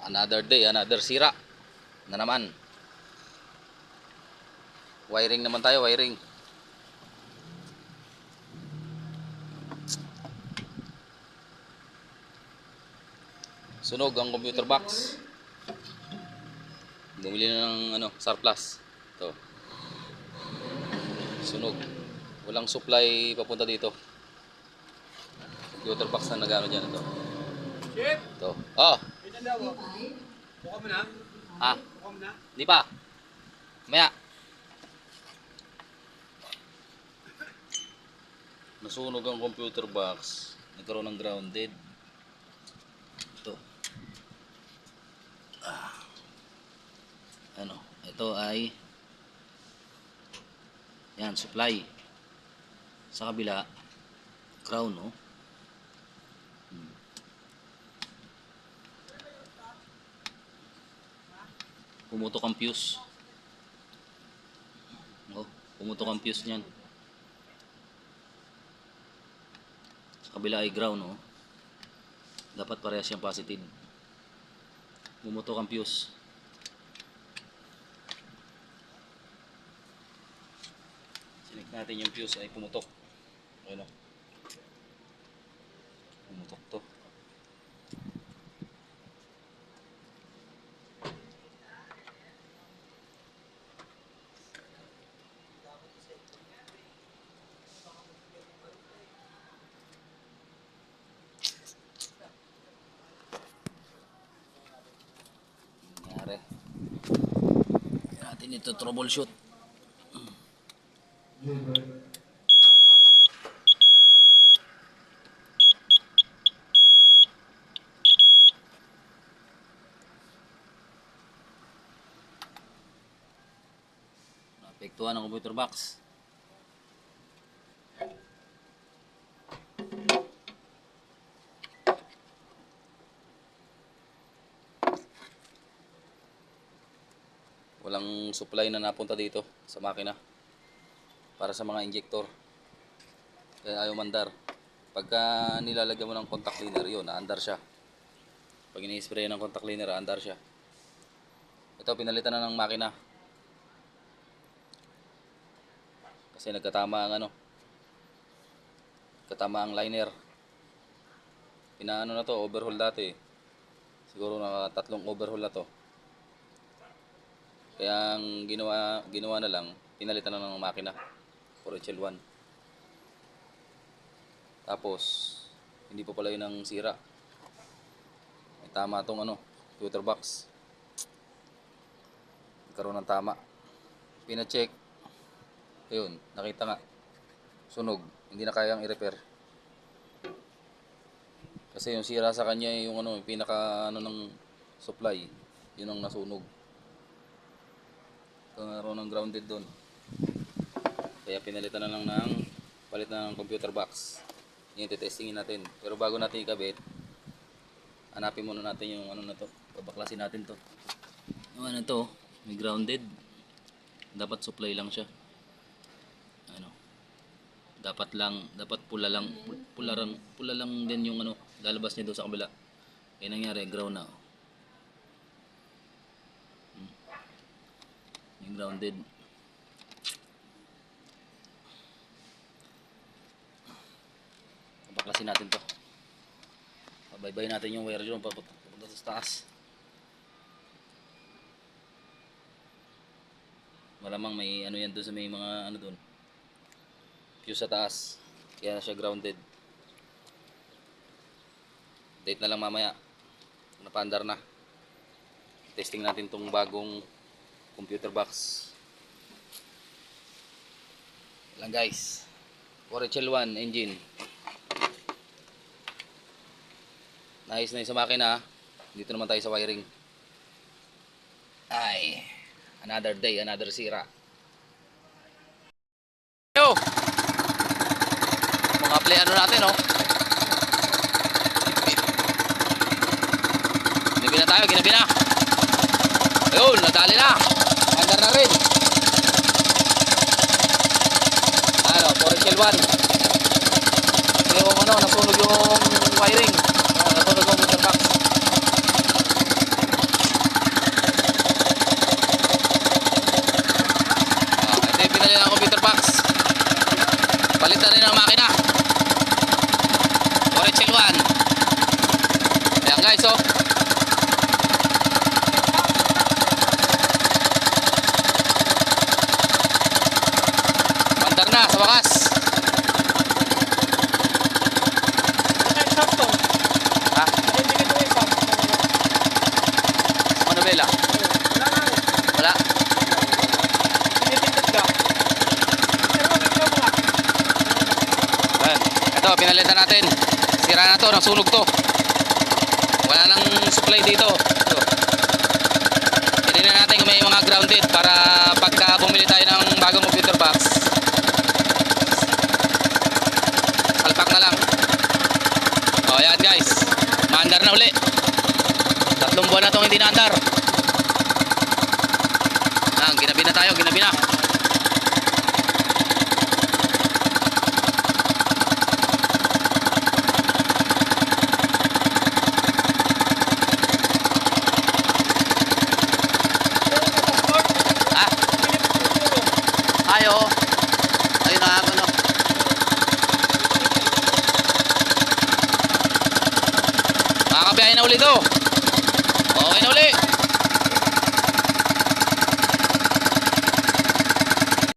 Another day, another sira na naman. Wiring naman tayo, wiring. Sunog ang computer box. Bumili na ng surplus. Ito. Sunog. Walang supply papunta dito. Computer box na nagano diyan ito. Ito. Oh. Buka mo na? Ah, Buka mo na? di pa. Maya. Nasunog ang computer box. Nagkaroon ng grounded. Ito. Ito ay yan, supply. Sa kabila, crown, no? Pumutok ang fuse. Oh, pumutok ang fuse niyan. Sa kabila ay ground, no? Dapat parehas siyang positive. Pumutok ang fuse. Sinik natin yung fuse ay pumutok. Ayun, pumutok to. Nangyari. Natin ito troubleshoot. Naapektuhan ang computer box. Walang supply na napunta dito sa makina para sa mga injector, kaya ayaw mandar. Pagka nilalagyan mo ng contact cleaner, yun, naandar siya. Pag ini-spray ng contact cleaner, naandar siya. Ito, pinalitan na ng makina kasi nagkatama ang katama ang liner. Pinaano na to, overhaul dati. Siguro na 3 overhaul na to. Kaya ang ginawa na lang, pinalitan na ng makina for HL1. Tapos hindi pa pala yun ang sira. May tama tong computer box. Nagkaroon ng tama. Pina-check. Ayun, nakita nga. Sunog. Hindi na kayang i-repair. Kasi yung sira sa kanya yung yung pinaka ng supply, yun ang nasunog. Nagkaroon ng grounded doon. Kaya pinalitan na lang palit na ng computer box. Yung testingin natin. Pero bago natin ikabit, hanapin muna natin yung na to. Babaklasin natin to. Yung to, may grounded. Dapat supply lang siya. Dapat pula lang din yung lalabas niya doon sa kabila. Kaya nangyari, ground na. Yung grounded. Baklasin natin to. Pabaybay natin yung wire dyan papunta sa taas. Malamang may yan doon sa may mga doon. Fuse sa taas. Kaya na siya grounded. Date na lang mamaya. Napandar na. Testing natin tong bagong computer box. Lang guys. 4HL1 engine. Nice na yung sa makina. Dito naman tayo sa wiring. Ay, another day, another sira. Yo! Mga play natin, Ginabi na tayo, ginabi na. Ayun, nadali na. Andar na rin. 4HL1. Yung nasunog yung wiring. Nasunog yung computer box. na sa wakas. Sakto. Ha? Hindi ka ito isa. Ano bela? Wala na rin. Wala. Pinipindot ka. Pero ikaw mga. Ayan. Ito, pinalitan natin. Sira na to, nasunog to. Wala nang supply dito. Ito. Tinignan natin kung may mga grounded para pagka bumili tayo ng bagong computer box, salpak na lang. O yan guys, maandar na uli. 3 buwan na itong hindi naandar. Ginabi na tayo, ginabi na. Ah, ayo. Ayun na ano. Makakabiyahin na uli to. Okay na uli.